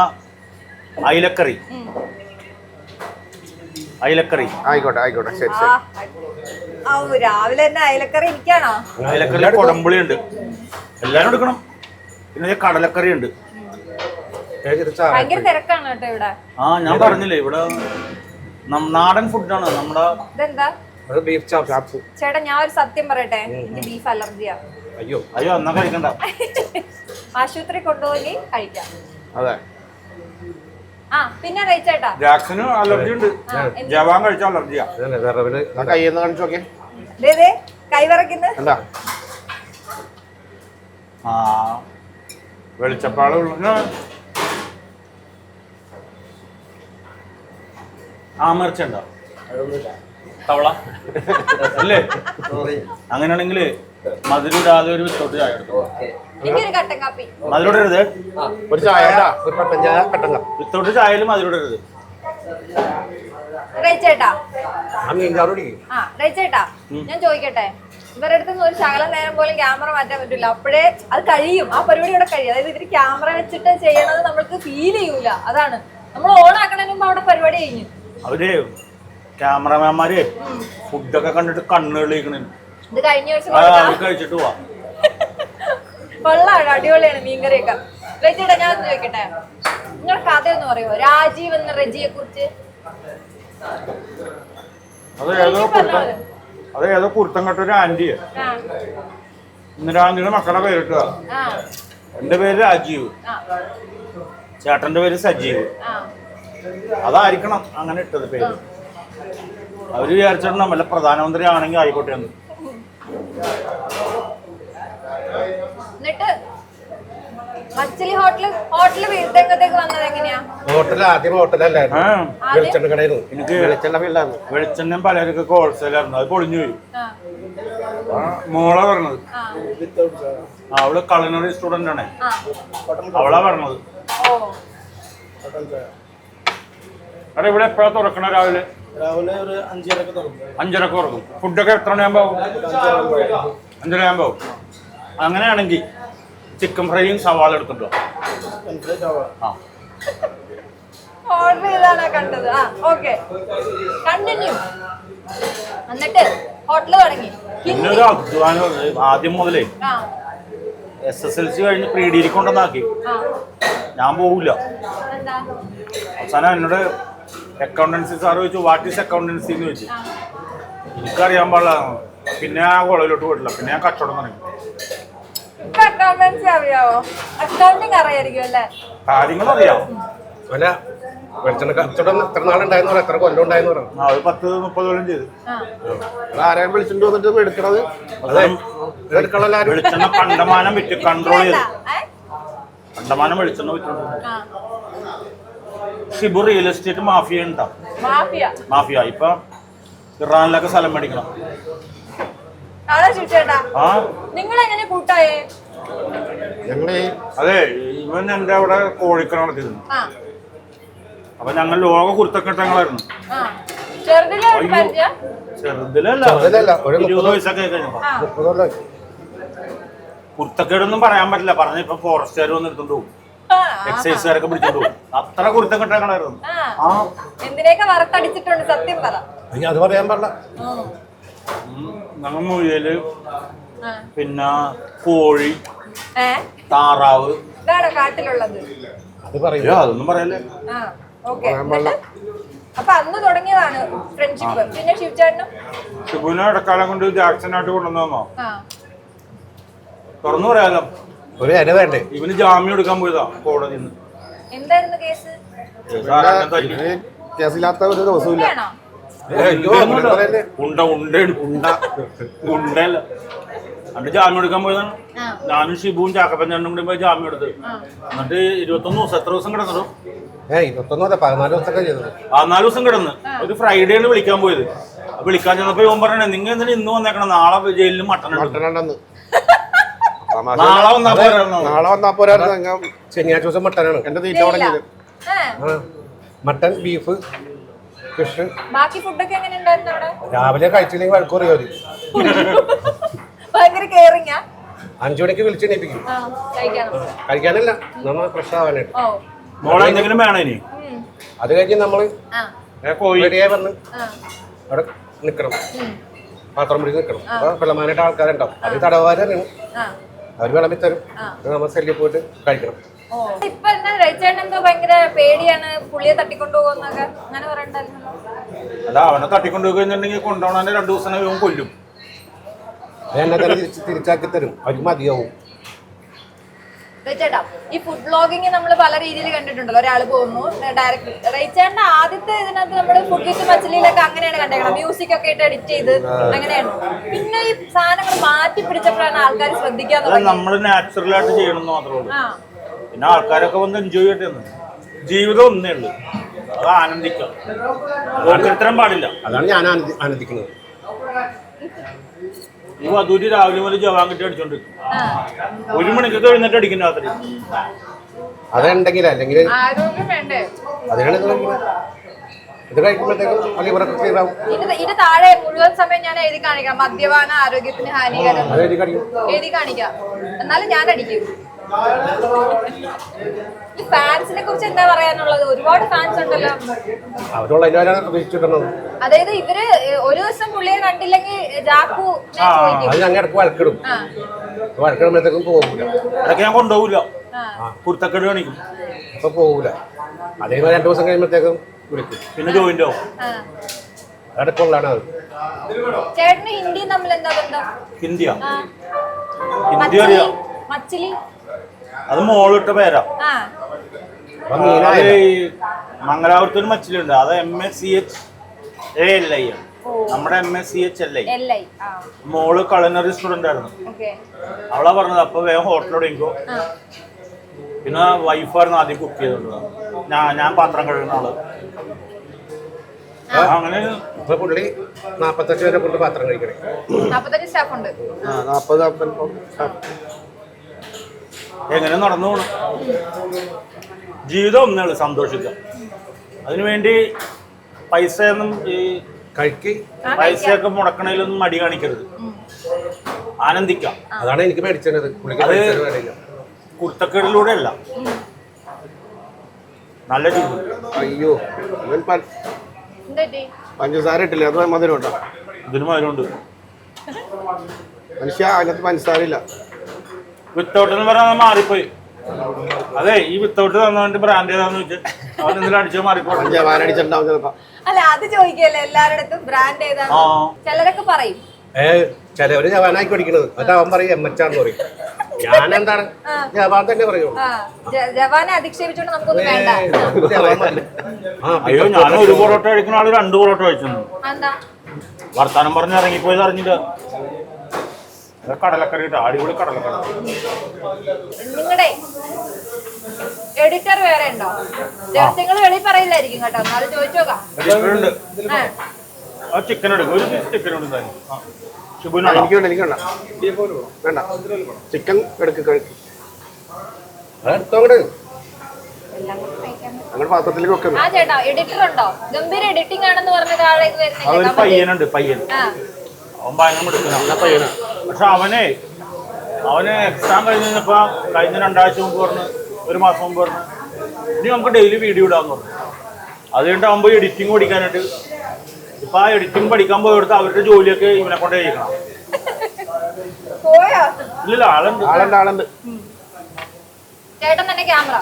അയിലക്കറി ആയിക്കോട്ടെ ശരി ശരി. രാവിലെ തന്നെ അയിലക്കറി എനിക്കാണോ? അയിലക്കറി കൊടമ്പുളി ഉണ്ട്, എല്ലാരും എടുക്കണം. പിന്നെ കടലക്കറി ഉണ്ട്. ഭയങ്കര തിരക്കാണ് കേട്ടോ ഇവിടെ. ഞാൻ പറഞ്ഞില്ലേ, ഇവിടെ നാടൻ ഫുഡാണ് നമ്മുടെ. ചേട്ടാ ഞാൻ ഒരു സത്യം പറയട്ടെ, എനിക്ക് ബീഫ് അലർജിയാ. അയ്യോ എന്നാ കഴിക്കണ്ട, ആശുപത്രി കൊണ്ടുപോയി കഴിക്കാം. അതെ. പിന്നെ ചേട്ടാ ജാക്സന് അലർജി ഉണ്ട്, ജവാൻ കഴിച്ച അലർജിയാ. കൈന്ന് കാണിച്ചു നോക്കിയേ, കൈ വിറയ്ക്കുന്നു. വെളിച്ചപ്പാട് ആമർച്ചുണ്ടോ തവള അല്ലേ? അങ്ങനെയാണെങ്കില് മധുരമിടാതെ ഒരു വിത്തോട്ട് ചായ എടുത്തു. മധുരമിടരുത്, ഒരു ചായ വിത്തോട്ട് ചായയിൽ മധുരമിടരുത്. ചേട്ടാ ഞാൻ ചോദിക്കട്ടെ, ഇവരുടെ അടുത്ത് ഒരു ശകലം നേരം പോലും ക്യാമറ മാറ്റാൻ പറ്റില്ല, അപ്പോഴേ അത് കഴിയും, ആ പരിപാടി ഇവിടെ കഴിയും. അതായത് ഇവര് ക്യാമറ വെച്ചിട്ട് ചെയ്യണത് നമ്മൾക്ക് ഫീൽ ചെയ്യൂല. അതാണ് നമ്മൾ ഓൺ ആക്കണതിന് മുമ്പ് അവിടെ പരിപാടി കഴിഞ്ഞു. അവര് ക്യാമറമാൻമാര് ഫുഡൊക്കെ കണ്ടിട്ട് കണ്ണുകളിക്കണേ. ഇത് കഴിഞ്ഞ ദിവസം കഴിച്ചിട്ട് പോവാ. കൊള്ളാണ്, അടിപൊളിയാണ് മീൻകറിയൊക്കെ. ചേട്ടാ ഞാൻ ചോദിക്കട്ടെ, നിങ്ങളുടെ കഥയൊന്ന് പറയുമോ രാജീവ് എന്ന റജിയെ കുറിച്ച്? അത് ഏതോ കുരുത്തം കെട്ടൊരു ആന്റിയെ, ഇന്ദിരാഗാന്ധിയുടെ മക്കളുടെ പേരിട്ടതാ. എന്റെ പേര് രാജീവ്. ചേട്ടന്റെ പേര് സജീവ്. അതായിരിക്കണം അങ്ങനെ ഇട്ടത് പേര്. അവര് വിചാരിച്ചിട്ട് വല്ല പ്രധാനമന്ത്രി ആണെങ്കിൽ ആയിക്കോട്ടെ എന്ന്. എന്നിട്ട് മച്ചിലി ഹോട്ടല് വീട്ടിലേക്ക് വന്നത് എങ്ങനെയാ? ആദ്യം ഹോട്ടലല്ലായിരുന്നു, വെളിച്ചെണ്ണ കടയായിരുന്നു. എനിക്ക് വെളിച്ചെണ്ണയും പലചരക്കൊക്കെ ഹോൾസെയിലായിരുന്നു. അത് പൊളിഞ്ഞു പോയി. മോളാ പറഞ്ഞത്. അവള് culinary സ്റ്റുഡന്റ് ആണ്. അവളാ പറഞ്ഞത്. അവിടെ ഇവിടെ എപ്പോഴാ തുറക്കണ? രാവിലെ ഒരു 5:30 തുറക്കും. 5:30 തുറക്കും. ഫുഡൊക്കെ എത്ര മണിയാകുമ്പോ? 5:30 അങ്ങനെയാണെങ്കിൽ ചിക്കൻ ഫ്രൈയും സവാള എടുത്തിട്ടോ. ഓർഡർ ചെയ്താണ് കണ്ടത്. കണ്ടിന്യൂ. എന്നിട്ട് ഹോട്ടല് തുടങ്ങി. പിന്നെ ഒരു അധ്വാനം ആദ്യം മുതലേ SSLC കഴിഞ്ഞ് പ്രീ ഡിഗ്രി കൊണ്ടുവന്നാക്കി. ഞാൻ പോവില്ല. അവസാനം എന്നോട് അക്കൗണ്ടൻസി സാർ ചോദിച്ചു, വാട്ട് ഈസ് അക്കൗണ്ടൻസി എന്ന് ചോദിച്ചു. എനിക്കറിയാൻ പാടില്ല. പിന്നെ ആ കോളേജിലോട്ട് പോയിട്ടില്ല. പിന്നെ ഞാൻ കച്ചവടം തുടങ്ങി. അക്കൗണ്ടൻസി അറിയാവോ? അക്കൗണ്ടിങ് അറിയായിരിക്കും അല്ലേ? കാര്യങ്ങൾ അറിയാം. വെളിച്ചെണ്ണ കച്ചവടം എത്ര നാളുണ്ടായിരുന്നു, എത്ര കൊല്ലം ഉണ്ടായിരുന്നു? 10-30 കൊല്ലം ചെയ്തു. ആരെയും വിളിച്ചിട്ട് വന്നിട്ട് എടുക്കണത് വെളിച്ചെണ്ണ കണ്ടമാനം വിറ്റ് കൺട്രോൾ ചെയ്തു. കണ്ടമാനം വെളിച്ചെണ്ണ വിറ്റുണ്ട്. ഷിബു റിയൽ എസ്റ്റേറ്റ് മാഫിയ ഉണ്ടാവും. മാഫിയ ഇപ്പൊ ഇറാനിലൊക്കെ സ്ഥലം മേടിക്കണം. നിങ്ങൾ എങ്ങനെ കൂട്ടായേ? അതെ, ഇവൻ എന്റെ അവിടെ കോഴിക്കട നടത്തിയിരുന്നു. അപ്പൊ ഞങ്ങൾ ലോക കുരുത്തക്കെട്ടങ്ങളായിരുന്നു. ചെറുതിലല്ല, 20 വയസ്സൊക്കെ കഴിഞ്ഞപ്പോ. കുരുത്തക്കേടൊന്നും പറയാൻ പറ്റില്ല. പറഞ്ഞ ഇപ്പൊ ഫോറസ്റ്റുകാർ വന്ന് എടുത്തോണ്ട് പോകും, എക്സൈസുകാരൊക്കെ പിടിച്ചോണ്ട് പോകും. അത്ര കുരുത്തക്കെട്ടങ്ങളായിരുന്നു. എന്തിനേക്കെ വറുത്തടിച്ചിട്ടുണ്ട് സത്യം പറ. അത് പറയാൻ പാടില്ല. ഞങ്ങൾ മുയല്, പിന്നെ കോഴി, താറാവ്, ഇതാണോ കാട്ടിലുള്ളത്? അത് പറയില്ല, അതൊന്നും പറയല്ലേ. അപ്പൊ അന്ന് തുടങ്ങിയതാണ് ഫ്രണ്ട്ഷിപ്പ്. പിന്നെ ശിവചേട്ടനും ഷിബുവിനെ ഇടക്കാലം കൊണ്ട് ജാക്സനായിട്ട് കൊണ്ടുവന്നോ? തുറന്നു പറയാലോ. ഒരു ഇര വേണ്ടേ? ഇവന് ജാമ്യം എടുക്കാൻ പോയതാ കോടതിയിൽ നിന്ന്. എന്തായിരുന്നു കേസ്? കേസില്ലാത്ത ഒരു ദിവസവും ഉണ്ടല്ല. അണ്ട് ജാമ്യം എടുക്കാൻ പോയതാണ്. ഞാനും ഷിബുവും ചാക്കപ്പഞ്ചാണ്ടും കൂടി പോയി ജാമ്യം എടുത്ത്. എന്നിട്ട് 21 ദിവസം, എത്ര ദിവസം കിടന്നു? 14 ദിവസമൊക്കെ ചെയ്തത്. 14 ദിവസം കിടന്ന്. ഒരു ഫ്രൈഡേ ആണ് വിളിക്കാൻ പോയത്. വിളിക്കാൻ ചെന്നപ്പോ ഇവൻ പറഞ്ഞേ, നിങ്ങൾ എന്തിനാ ഇന്ന് വന്നേക്കണം, നാളെ ജയിലിൽ മട്ടൺ ഉണ്ടെന്ന്. നാളെ വന്നാ പോരായിരുന്നു. ശനിയാഴ്ച ദിവസം മട്ടനാണ് എന്റെ തീറ്റ തുടങ്ങിയത്. Mutton, beef, fish. ബാക്കി ഫുഡൊക്കെ എങ്ങനെ ഉണ്ടായിരുന്നു അവിടെ? രാവിലെ കഴിച്ചില്ലെങ്കിൽ വഴക്കുറിയോ? ഭയങ്കര കെയറിങ്ങാ. 5 മണിക്ക് വിളിച്ചെണീപ്പിക്കും. കഴിക്കാനല്ല, നമ്മൾ ഫ്രഷ് ആവാനായിട്ട്. എന്തെങ്കിലും വേണം ഇനി. അത് കഴിഞ്ഞ് നമ്മള് റെഡിയായി വന്ന് അവിടെ നിക്കണം, പാത്രം പിടിച്ച് നിക്കണം. അപ്പൊ വെള്ളമാനായിട്ട് ആൾക്കാരുണ്ടാവും. അത് തടവുകാരാണ്. അവര് വിളമ്പി തരും. നമ്മൾ സെല്ലിൽ പോയിട്ട് കഴിക്കണം. ഇപ്പൊ എന്തോ ഭയങ്കര പേടിയാണ്, പുള്ളിയെ തട്ടിക്കൊണ്ടുപോകുന്നൊക്കെ അങ്ങനെ പറയണ്ടല്ലോ. അല്ല, അവനെ തട്ടിക്കൊണ്ടുപോകുന്നുണ്ടെങ്കിൽ കൊണ്ടുപോകണ 2 ദിവസം ഇവൻ കൊല്ലും. എന്നെ തന്നെ തിരിച്ചാക്കി തരും. അവർക്ക് മതിയാവും. ചേട്ടാ, ഈ ഫുഡ് ബ്ലോഗിങ് നമ്മൾ പല രീതിയിൽ കണ്ടിട്ടുണ്ടല്ലോ. ഒരാൾ പോകുന്നു ഡയറക്റ്റ്. റൈച്ചേട്ടന്റെ ആദ്യത്തെ ഇതിനകത്ത് നമ്മള് ഫുഡ് മച്ചിലിയിലൊക്കെ അങ്ങനെയാണ് കണ്ടേക്കണം. മ്യൂസിക് ഒക്കെ ഇട്ട് എഡിറ്റ് ചെയ്ത് അങ്ങനെയാണ്. പിന്നെ ഈ സാധനങ്ങൾ മാറ്റി പിടിച്ചപ്പോഴാണ് ആൾക്കാർ ശ്രദ്ധിക്കാൻ തുടങ്ങിയത്. നമ്മള് നാച്ചുറൽ ആയിട്ട് ചെയ്യണമെന്ന് മാത്രമേ ഉള്ളൂ. പിന്നെ ആൾക്കാരൊക്കെ വന്ന് എൻജോയ് ചെയ്യട്ടെ. ജീവിതം ഒന്നേ ഉള്ളു, അത് ആനന്ദിക്കാം. ഓരോരുത്തരം പാടില്ല. അതാണ് ഞാൻ ആനന്ദിക്കുന്നത്. ഈ വധൂരി രാവിലെ മുതൽ ജവാൻ കിട്ടി അടിച്ചോണ്ടിരിക്കും. 1 മണിക്കൊക്കെ എഴുന്നേറ്റ് അടിക്കും രാത്രി. അതുണ്ടെങ്കിൽ അല്ലെങ്കിൽ ആരോഗ്യം വേണ്ടേ? അതിനാണ് ഇത് കഴിക്കുമ്പോഴത്തേക്കും ലിവറൊക്കെ ക്ലിയർ ആവും. ഇത് താഴെ മുഴുവൻ സമയം ഞാൻ എഴുതി കാണിക്കാം, മദ്യപാന ആരോഗ്യത്തിന് ഹാനികരം എഴുതി കാണിക്കാം. എന്നാലും ഞാൻ അടിക്കും. ഈ ഫാൻസിനെ കുറിച്ച് എന്താ പറയാനുള്ളത്? ഒരുപാട് ഫാൻസ് ഉണ്ടല്ലോ. അതായത് ഇവര് ഒരു ദിവസം പുള്ളിയെ കണ്ടില്ലെങ്കിൽ ജാക്കു വഴക്കിടും. വഴക്കിടുമ്പോഴത്തേക്കും പോകൂല. അതൊക്കെ ഞാൻ കൊണ്ടുപോകൂല, കുർത്തക്കേട് കാണിക്കും. അപ്പൊ പോകൂല. അതേപോലെ 2 ദിവസം കഴിയുമ്പോഴത്തേക്കും വിളിക്കും. പിന്നെ ജോയിന്റ് ആവും. അടുപ്പുള്ളതാണ് അത്. ചേട്ടന് ഹിന്ദി തമ്മിൽ എന്താ ബന്ധം? ഹിന്ദിയാ? ഹിന്ദി അറിയാം. മച്ചിലി അത് മോളിട്ട പേരാ. മംഗലാപുരത്തൊരു മച്ചിലുണ്ട് അത് MSCHALI നമ്മുടെ MSCHLI മോള് കളനറി സ്റ്റുഡന്റ് ആയിരുന്നു. അവളാ പറഞ്ഞത് അപ്പൊ വേഗം ഹോട്ടലോട് എനിക്കോ. പിന്നെ വൈഫായിരുന്നു ആദ്യം കുക്ക് ചെയ്തിട്ടുള്ളത്. ഞാൻ പാത്രം കഴുകുന്ന ആള്. അങ്ങനെ പുള്ളി 45 വരെ കൊണ്ട് പാത്രം കഴിക്കണേ. 45 സ്റ്റാഫ് ഉണ്ട്. 40 എങ്ങനെ നടന്നു പോകണം. ജീവിതം ഒന്നേ ഉള്ളു, സന്തോഷിക്കാം. അതിനുവേണ്ടി പൈസയൊന്നും ഈ പൈസയൊക്കെ മുടക്കണേലൊന്നും മടി കാണിക്കരുത്. ആനന്ദിക്കാം. അതാണ് എനിക്ക് മേടിച്ചത്. കുർത്തക്കേടിലൂടെ അല്ല, നല്ല ജീവിതം. അയ്യോ പഞ്ചസാര ഇട്ടില്ല, അത് മധുരം ഉണ്ടോ? ഇതിന് മധുരമുണ്ട്. മനുഷ്യ അതിനകത്ത് പഞ്ചസാര ഇല്ല. വിത്തൗട്ട് എന്ന് പറയാൻ മാറിപ്പോയി. അതെ, ഈ വിത്തൗട്ട് തന്നവന്റെ ബ്രാൻഡ് ഏതാന്ന് വെച്ചാൽ അവൻ എന്തെങ്കിലും അടിച്ചാൽ മാറിക്കോളും. അടിച്ചിട്ടുണ്ടാവും ചിലപ്പോ. അല്ല, അത് ചോദിക്കല്ലേ എല്ലാവരുടെ ബ്രാൻഡ് ഏതാണ്. ചിലരൊക്കെ പറയും ചിലവര് ജവാനായി പഠിക്കണത്. അത് അവൻ പറയും എമ്മച്ചാന്ന് പറയും. ഞാൻ എന്താണ് ജവാൻ തന്നെ പറയൂ. ജവാനെ അധിക്ഷേപിച്ചോണ്ട് നമുക്കൊന്നും വേണ്ട. അയ്യോ, ഞാൻ ഒരു പൊറോട്ട കഴിക്കുന്ന ആള് 2 പൊറോട്ട കഴിച്ചു. വർത്താനം പറഞ്ഞ് ഇറങ്ങിപ്പോയത് അറിഞ്ഞില്ല. കടലക്കറി ഇട്ടോ, അടിപൊളി കടലക്കറി. നിങ്ങളുടെ എഡിറ്റർ വേറെ ഉണ്ടോ? രഹസ്യങ്ങൾ വെളി പറയില്ലായിരിക്കും കേട്ടോ, എന്നാലും ചോദിച്ചോക്കാം. ചിക്കൻ എടുക്കും, ഒരു ചിക്കൻ എടുക്കും. വേണ്ട, ചിക്കൻ എടുക്കുക. അങ്ങനെ പാത്രത്തിലേക്ക് വെക്കുന്നു. ആ ചേട്ടാ, എഡിറ്റർ ഉണ്ടോ? ഗംഭീര എഡിറ്റിംഗ് ആണെന്ന് പറഞ്ഞ ആളേക്ക് വരുന്നത്. പയ്യനുണ്ട്, പയ്യൻ. അവൻ ഭയങ്കര എടുക്കുന്ന പയ്യനാ. പക്ഷെ അവന് എക്സാം കഴിഞ്ഞപ്പോ കഴിഞ്ഞ 2 ആഴ്ച മുമ്പ് പറഞ്ഞ്, 1 മാസം മുമ്പ് പറഞ്ഞ് ഇനി നമുക്ക് ഡെയിലി വീഡിയോ ഇടാന്ന് പറഞ്ഞു. അത് കഴിഞ്ഞിട്ട് ആകുമ്പോൾ എഡിറ്റിംഗ് പഠിക്കാനായിട്ട് ഇപ്പൊ ആ എഡിറ്റിംഗ് പഠിക്കാൻ പോയെടുത്ത് അവരുടെ ജോലിയൊക്കെ ഇവനെ കൊണ്ട് ചെയ്യിക്കണം. ഇല്ല, ആളുണ്ട്. ചേട്ടൻ തന്നെ ക്യാമറ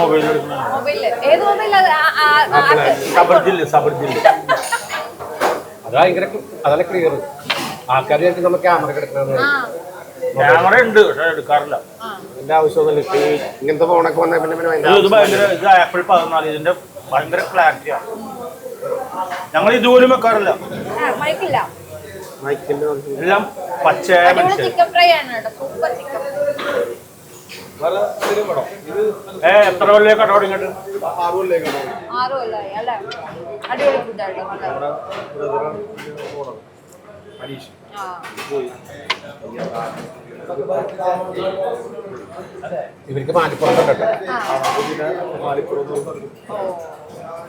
മൊബൈൽ സബർജില്ല അതല്ല ക്ലിയർ. ആൾക്കാർ നമുക്ക് ക്യാമറ കിടക്കണമെന്ന്. ക്യാമറ ഉണ്ട്, പക്ഷെ എടുക്കാറില്ല. എന്റെ ആവശ്യമൊന്നുമില്ല. ഇങ്ങനത്തെ ഫോണൊക്കെ വന്നാൽ പിന്നെ ഇത് ആപ്പിൾ 14 ഇതിന്റെ ഭയങ്കര ക്ലാരിറ്റിയാണ്. ഞങ്ങൾ ഇതുപോലും വെക്കാറില്ല. എല്ലാം പച്ചയായ മനുഷ്യൻ. എത്ര കൊല്ലേ കട തുടങ്ങിയിട്ട്? 6 കൊല്ലായി അല്ലേ? അടിപൊളി ഫുഡായിട്ട്. ഇവർക്ക് മാലിപ്പുറം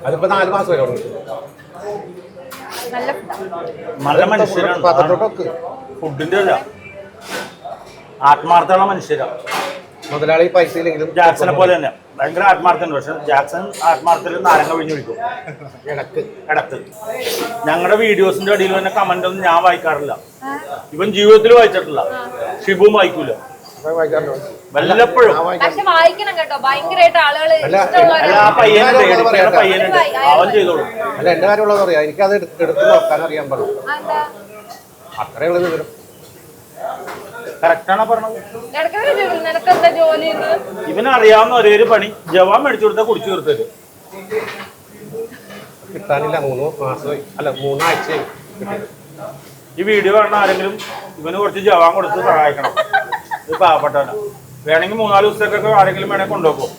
അതിപ്പോ 4 മാസം വരെ നല്ല മനുഷ്യരാണ്. ഫുഡിന്റെ അല്ല, ആത്മാർത്ഥമുള്ള മനുഷ്യരാണ്. മുതലാളി പൈസ ഇല്ലെങ്കിലും ജാക്സനെ പോലെ തന്നെ ഭയങ്കര ആത്മാർത്ഥമുണ്ട്. പക്ഷെ ജാക്സൺ ആത്മാർത്ഥത്തിൽ നാരങ്ങ പിഴിഞ്ഞൊഴിക്കും ഇടക്ക്. ഞങ്ങളുടെ വീഡിയോസിന്റെ അടിയിൽ തന്നെ കമന്റ് ഒന്നും ഞാൻ വായിക്കാറില്ല. ഇവൻ ജീവിതത്തിൽ വായിച്ചിട്ടില്ല. ഷിബുവും വായിക്കൂല. വല്ലപ്പോഴും അവൻ ചെയ്തോളൂ. അല്ല, എന്റെ കാര്യമുള്ളത് പറയാം. എനിക്കത് എടുത്ത് നോക്കാൻ അറിയാൻ പാടുള്ളൂ. അത്രയുള്ള വിവരം. കറക്റ്റാണ് പറഞ്ഞത്. ഇവനറിയാവുന്ന ഒരേ ഒരു പണി ജവാൻ മേടിച്ചു കൊടുത്താൽ കുടിച്ചു തീർത്തത്. കിട്ടാനില്ല. 3 മാസമായി, അല്ല 3 ആഴ്ചയായി. ഈ വീഡിയോ കാണുന്ന ആരെങ്കിലും ഇവന് കുറച്ച് ജവാൻ കൊടുത്ത് സഹായിക്കണം. ഇത് പാവപ്പെട്ടവനാ. വേണമെങ്കിൽ 3-4 ദിവസത്തേക്കൊക്കെ ആരെങ്കിലും വേണമെങ്കിൽ കൊണ്ടുപോകും.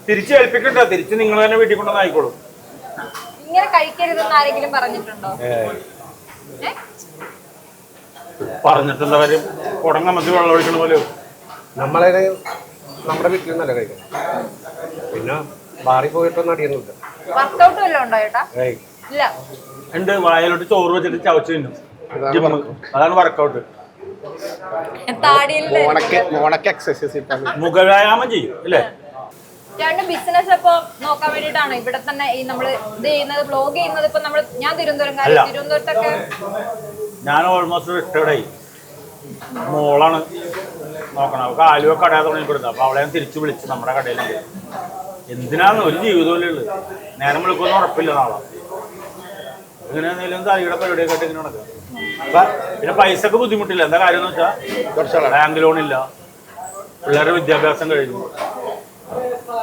തിരിച്ച് ഏൽപ്പിക്കണ്ട, തിരിച്ച് നിങ്ങൾ തന്നെ വീട്ടിൽ കൊണ്ടുവന്ന് ആയിക്കോളും. ഇങ്ങനെ കഴിക്കരുതെന്ന് ആരെങ്കിലും പറഞ്ഞിട്ടുണ്ടോ? പറഞ്ഞിട്ടുള്ള കാര്യം കുടങ്ങമ്മക്ക് വെള്ളം ഒഴിക്കണ പോലെ. നമ്മുടെ വീട്ടിൽ നിന്നല്ല കഴിക്കണം. പിന്നെ മാറി പോയിട്ടൊന്നും അടിയൊന്നുമില്ല. ഉണ്ട്, വായലോട്ട് ചോറ് വെച്ചിട്ട് ചവച്ച് തിന്നും. അതാണ് വർക്കൗട്ട്. മുഖവ്യായാമം ചെയ്യും അല്ലേ? ബിസിനസ് ഇപ്പൊ നോക്കാൻ വേണ്ടിട്ടാണ് ഇവിടെ തന്നെ ഈ നമ്മള് ഇത് ചെയ്യുന്നത്, ബ്ലോഗ് ചെയ്യുന്നത്. ഇപ്പൊ നമ്മള് ഞാൻ തിരുവനന്തപുരത്തൊക്കെ ഞാൻ ഓൾമോസ്റ്റ് റിട്ടയർഡായി. മോളാണ് നോക്കണം. അവൾക്ക് ആലുവ കട തുടങ്ങിക്കൊടുത്തത്. അപ്പൊ അവളെ തിരിച്ചു വിളിച്ച് നമ്മുടെ കടയിലുണ്ട്. എന്തിനാന്ന് ഒരു ജീവിതമല്ലേ ഉള്ളു. നേരം വിളിക്കൊന്നും ഉറപ്പില്ല നാളെ. ഇങ്ങനെ എന്തെങ്കിലും തലയുടെ പരിപാടിയൊക്കെ ആയിട്ട് ഇങ്ങനെ നടക്കുക. പിന്നെ പൈസക്ക് ബുദ്ധിമുട്ടില്ല. എന്താ കാര്യം എന്ന് വെച്ചാൽ ബാങ്ക് ലോണില്ല, പിള്ളേരുടെ വിദ്യാഭ്യാസം കഴിഞ്ഞു.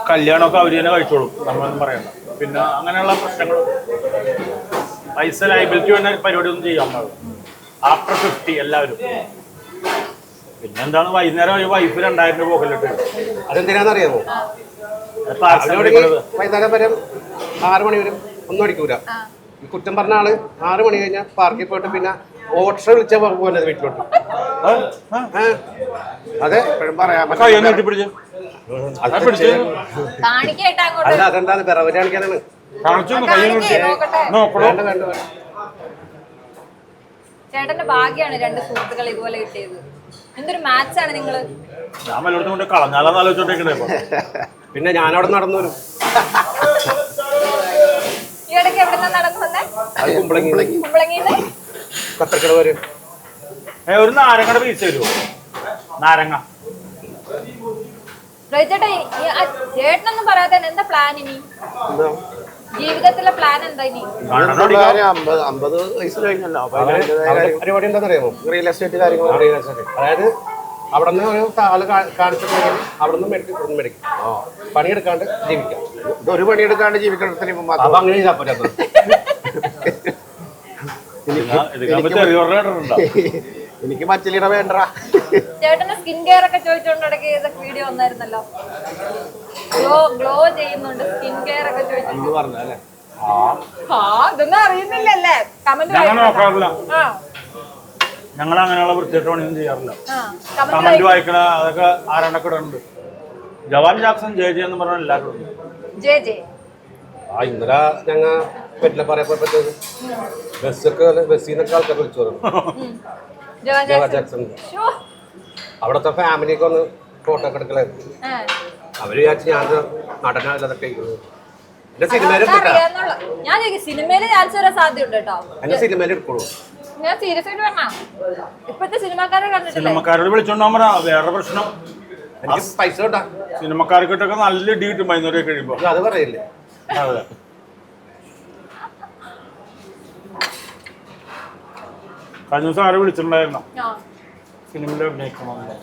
കല്യാണമൊക്കെ അവര് തന്നെ കഴിച്ചോളും, നമ്മളൊന്നും പറയണ്ട. പിന്നെ അങ്ങനെയുള്ള പ്രശ്നങ്ങൾ, പൈസ ലൈബിലിറ്റി വേണ്ട പരിപാടി ഒന്നും ചെയ്യാൻ പാടില്ല. ആഫ്റ്റർ 50 എല്ലാവരും. പിന്നെ എന്താണ്, വൈകുന്നേരം ഒരു വൈഫ് 2000 രൂപ പോക്കലിട്ട്. അതെന്തിനാന്നറിയാമോ? വൈകുന്നേരം വരെ 6 മണി വരെ ഒന്നും അടിക്കൂല. ഈ കുറ്റം പറഞ്ഞ ആള് 6 മണി കഴിഞ്ഞാൽ പാർക്കിൽ പോയിട്ട് പിന്നെ ഓട്ടർ വിളിച്ചാൽ പോകുന്നത് വീട്ടിലോട്ട്. അതെ, എപ്പോഴും പറയാം. അല്ല, അതെന്താണ് പിറവര് കാണിക്കാനാണ്. ചേട്ടന്റെ ഭാഗ്യാണ് 2 സുഹൃത്തുക്കൾ ഇതുപോലെ കിട്ടിയത്. എന്തൊരു മാച്ചാണ് നിങ്ങള്. ഞാൻ വല്ലയിടത്തും കൊണ്ട് കളഞ്ഞാലെന്ന് ആലോചിച്ചോണ്ടിരിക്കണേ. പിന്നെ ഞാനവിടെ നടന്നു വരും. ഈ ഇടയ്ക്ക് എവിടെ നടന്നു വന്നേ? കുമ്പളങ്ങിന്ന് കത്തക്കട വരും. ഒരു നാരങ്ങയുടെ പീസ് തരുമോ? നാരങ്ങ. ചേട്ടാ, ചേട്ടനൊന്നും പറയാതെ എന്താ പ്ലാൻ ഇനി? ജീവിതത്തിലെ പ്ലാൻ എന്താ ഇനി? 50 വയസ്സ് കഴിഞ്ഞല്ലോ. പരിപാടി എന്താണെന്നറിയാമോ? റിയൽ എസ്റ്റേറ്റ് കാര്യങ്ങൾ. അതായത് അവിടെ നിന്ന് ഒരു ആള് കാണിച്ചിട്ടുണ്ടെങ്കിൽ അവിടെ നിന്ന് മേടിക്കും. പണിയെടുക്കാണ്ട് ജീവിക്കാം. ഒരു പണിയെടുക്കാണ്ട് ജീവിക്കണത്തിന് അപ്പൊ അങ്ങനെ ചെയ്താൽ പറ്റാത്ത. എനിക്ക് മച്ചിലിട വേണ്ട. ചേട്ടന് സ്കിൻ കെയർ ഒക്കെ ചോദിച്ചോണ്ട് ഇടയ്ക്ക് ഇതൊക്കെ വീഡിയോ വന്നായിരുന്നല്ലോ. ഗ്ലോ ചെയ്യുന്നുണ്ട്, സ്കിൻ കെയർ ഒക്കെ ചോദിച്ചു പറഞ്ഞല്ലേ? ഇതൊന്നും അറിയുന്നില്ലല്ലേ? കമന്റ് ഞങ്ങൾ അങ്ങനെയുള്ള വൃത്തിയായിട്ട് പണിയൊന്നും ചെയ്യാറില്ല. കമന്റ് വായിക്കണ അതൊക്കെ ആരാണ്ടൊക്കെ ഇടുന്നുണ്ട്. ജവാൻ ജാക്സൺ ജെ എന്ന് പറഞ്ഞ എല്ലാവരും ഉണ്ട്. ഇന്നലെ ഞങ്ങ പറ്റില്ല പറയപ്പെട്ടത് ബസ്സിൽ നിന്നൊക്കെ ആൾക്കാർ വിളിച്ചു പറഞ്ഞു. ജവാൻ ജാക്സൺ അവിടത്തെ ഫാമിലിയൊക്കെ ഒന്ന് ഫോട്ടോ ഒക്കെ എടുക്കലായിരുന്നു. അവര് വിചാരിച്ചു ഞാൻ നടനതൊക്കെ എന്റെ സിനിമയില് ചാൻസ് വരാൻ സാധ്യതയുണ്ട് കേട്ടോ. എന്നെ സിനിമയിൽ എടുക്കുള്ളൂ. ഞാൻ സീരിയസ് ആയിട്ട് പറഞ്ഞ ഇപ്പത്തെ സിനിമാക്കാരെ കണ്ടിട്ടില്ലേ? സിനിമക്കാരോട് വിളിച്ചോണ്ടാ പറ. വേറെ പ്രശ്നം, എനിക്ക് പൈസ കിട്ടാ. സിനിമക്കാർക്കിട്ടൊക്കെ നല്ല ഡീ കിട്ടും വൈകുന്നേരം കഴിയുമ്പോ. അത് പറയില്ലേ? അതെ. കഴിഞ്ഞ ദിവസം ആരെ വിളിച്ചിട്ടുണ്ടായിരുന്നു സിനിമയിൽ അഭിനയിക്കണമെന്ന്.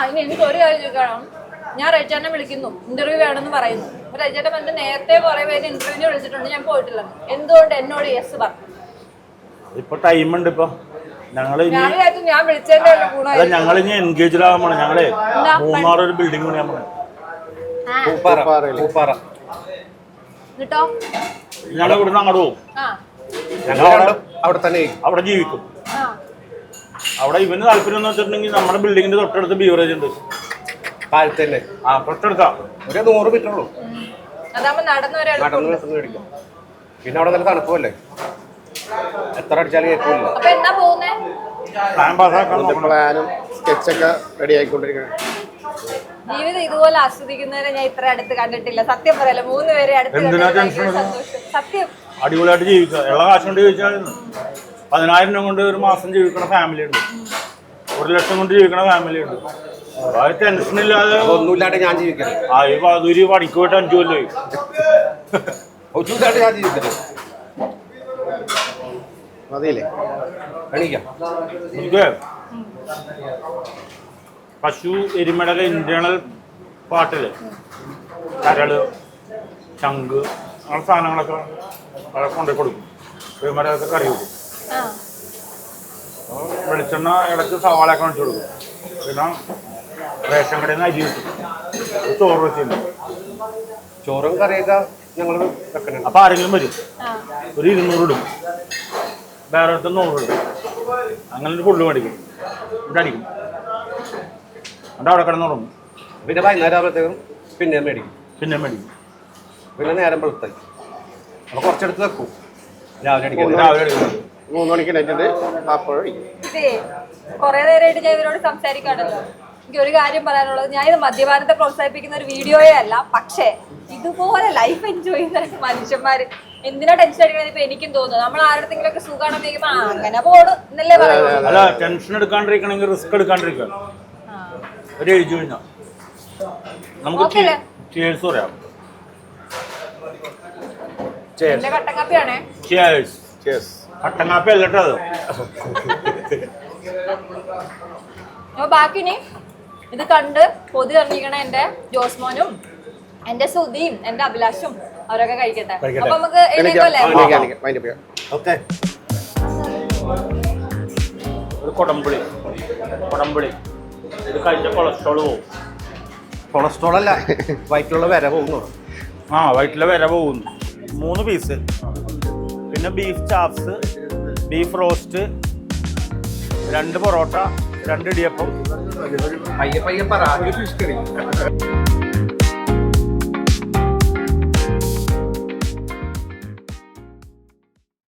ഇനി എനിക്ക് ഒരു കാര്യം ചോദിക്കണം. ഞാൻ റൈച്ചേട്ടനെ വിളിക്കുന്നു, ഇന്റർവ്യൂ വേണമെന്ന് പറയുന്നു. റൈച്ചേട്ടൻ എന്റെ നേരത്തെ കുറെ പേര് ഇന്റർവ്യൂവിന് വിളിച്ചിട്ടുണ്ട്, ഞാൻ പോയിട്ടില്ല. എന്തുകൊണ്ട് എന്നോട് യെസ് പറഞ്ഞു? ഇപ്പൊ ടൈമുണ്ട്. ഇപ്പൊ ഞങ്ങളിനി ഞങ്ങളിനി എൻഗേജ്ഡ് ആകാൻ പോണേ. ഞങ്ങളെ മൂന്നാർ ഒരു ബിൽഡിംഗ് പണിയാൻ പോണേ. ഞങ്ങൾ ഇവിടുന്ന് അങ്ങോട്ട് പോകും. അവിടെ തന്നെ അവിടെ ജീവിക്കും. അവിടെ ഇവന് താല്പര്യം എന്ന് വെച്ചിട്ടുണ്ടെങ്കിൽ നമ്മുടെ ബിൽഡിങ്ങിന്റെ തൊട്ടടുത്ത് ബീവറേജ് ഉണ്ട്. കാലത്ത് തന്നെ തൊട്ടടുത്താ. ഒരു 100 മീറ്റർ ഉള്ളൂ. നടന്ന് മേടിക്കാം. പിന്നെ അവിടെ നല്ല തണുപ്പല്ലേ, എത്ര അടിച്ചാലും കേൾക്കില്ല. പ്ലാനും സ്കെച്ചൊക്കെ റെഡി ആയിക്കൊണ്ടിരിക്കുകയാണ്. ജീവിതം ഇതുപോലെ ആസ്വദിക്കുന്നവരെ ഞാൻ ഇത്ര അടുത്ത് കണ്ടിട്ടില്ല. സത്യം പറയല്ലോ, 3 പേരെ അടുത്ത് സത്യം. അടിപൊളിയായിട്ട് ജീവിക്കുക. ഉള്ള കാശ് കൊണ്ട് ജീവിച്ചാൽ 10,000 രൂപ കൊണ്ട് ഒരു മാസം ജീവിക്കണ ഫാമിലി ഉണ്ട്. 1 ലക്ഷം കൊണ്ട് ജീവിക്കണ ഫാമിലി ഉണ്ട്. അത് ടെൻഷനില്ലാതെ ഒന്നുമില്ലാണ്ട് ഞാൻ ജീവിക്കല്ലേ. അതൊരു പണിക്ക് പോയിട്ട് 5 കൊല്ലം ഒന്നുമില്ലാണ്ട് ഞാൻ ജീവിക്കല്ലേ. മതിയില്ലേ? എനിക്ക് പശു എരുമയുടെ ഇന്റേണൽ പാട്ടില് കരള്, ചങ്ക്, അങ്ങനെ സാധനങ്ങളൊക്കെ കൊണ്ടുപോയി കൊടുക്കും. എരുമയുടെ കറി വെക്കും. വെളിച്ചെണ്ണ ഇടയ്ക്ക് സവാളയൊക്കെ വെച്ച് കൊടുക്കും. പിന്നെ റേഷൻ കടയിൽ നിന്ന് അരി കിട്ടും. ചോറ് വെച്ചിട്ടുണ്ട്. ചോറും കറിയൊക്കെ ഞങ്ങൾ വെക്കണം. അപ്പൊ ആരെങ്കിലും വരും, ഒരു 200 ഇടും, വേറെ അടുത്ത് 100 ഇടും. അങ്ങനെ ഒരു ഫുള്ള് മേടിക്കും, ഇവിടെ അടിക്കും. എന്നിട്ട് അവിടെ കിടന്ന് തുടങ്ങും. പിന്നെ വൈകുന്നേരം ആകുമ്പോഴത്തേക്കും പിന്നെ മേടിക്കും. പിന്നെ നേരം വെളുത്തായി അപ്പൊ കുറച്ചെടുത്ത് വെക്കും. രാവിലെ അടിക്കും. 3 മണിക്ക് എണീറ്റിട്ട് അപ്പോൾ കൊറേ നേരമായിട്ട് ഞാൻ ഇവരോട് സംസാരിക്കാണല്ലോ. എനിക്ക് ഒരു കാര്യം പറയാനുള്ളത്, ഞാൻ ഇത് മദ്യപാനത്തെ പ്രോത്സാഹിപ്പിക്കുന്ന ഒരു വീഡിയോയേ അല്ല. പക്ഷേ ഇതുപോലെ ലൈഫ് എൻജോയ് ചെയ്യുന്ന മനുഷ്യന്മാര് എന്തിനാ ടെൻഷൻ അടിക്കണത്? ഇപ്പൊ എനിക്കും തോന്നുന്നു, നമ്മൾ ആരുടെങ്കിലും ഒക്കെ സുഖമാണെന്ന് ചോദിക്കുമ്പോ അങ്ങനെ പോണു എന്നല്ലേ പറയുന്നത്. അല്ല, ടെൻഷൻ എടുക്കാണ്ടിരിക്കണമെങ്കിൽ റിസ്ക് എടുക്കാണ്ടിരിക്കുക. ഒരു എഴുതി കഴിഞ്ഞാൽ നമുക്ക് ചേഴ്സ് പറയാം. കട്ടൻ കാപ്പിയാണേ. കട്ടൻ കാപ്പി അല്ലട്ടോ അത്. ബാക്കി ഇത് കണ്ട് പൊതി തന്നിരിക്കണ എന്റെ ജോസ്മോനും എന്റെ സുധിയും എന്റെ അഭിലാഷും അവരൊക്കെ കഴിക്കട്ടെ. കഴിക്കട്ടെ. അപ്പൊ നമുക്ക് എഴുന്നേക്കല്ലേ? ഓക്കെ. ഒരു കൊടംപുളി ഇത് കഴിച്ച കൊളസ്ട്രോൾ പോകും. കൊളസ്ട്രോൾ അല്ല, വയറ്റിലുള്ള വര പോകുന്നു. ആ വയറ്റിലെ വിര പോകുന്നു. 3 പീസ്, പിന്നെ beef chops, beef roast, 2 parotta, 2 idiyappam. പയ്യെ പറ ഫിഷ് കറി.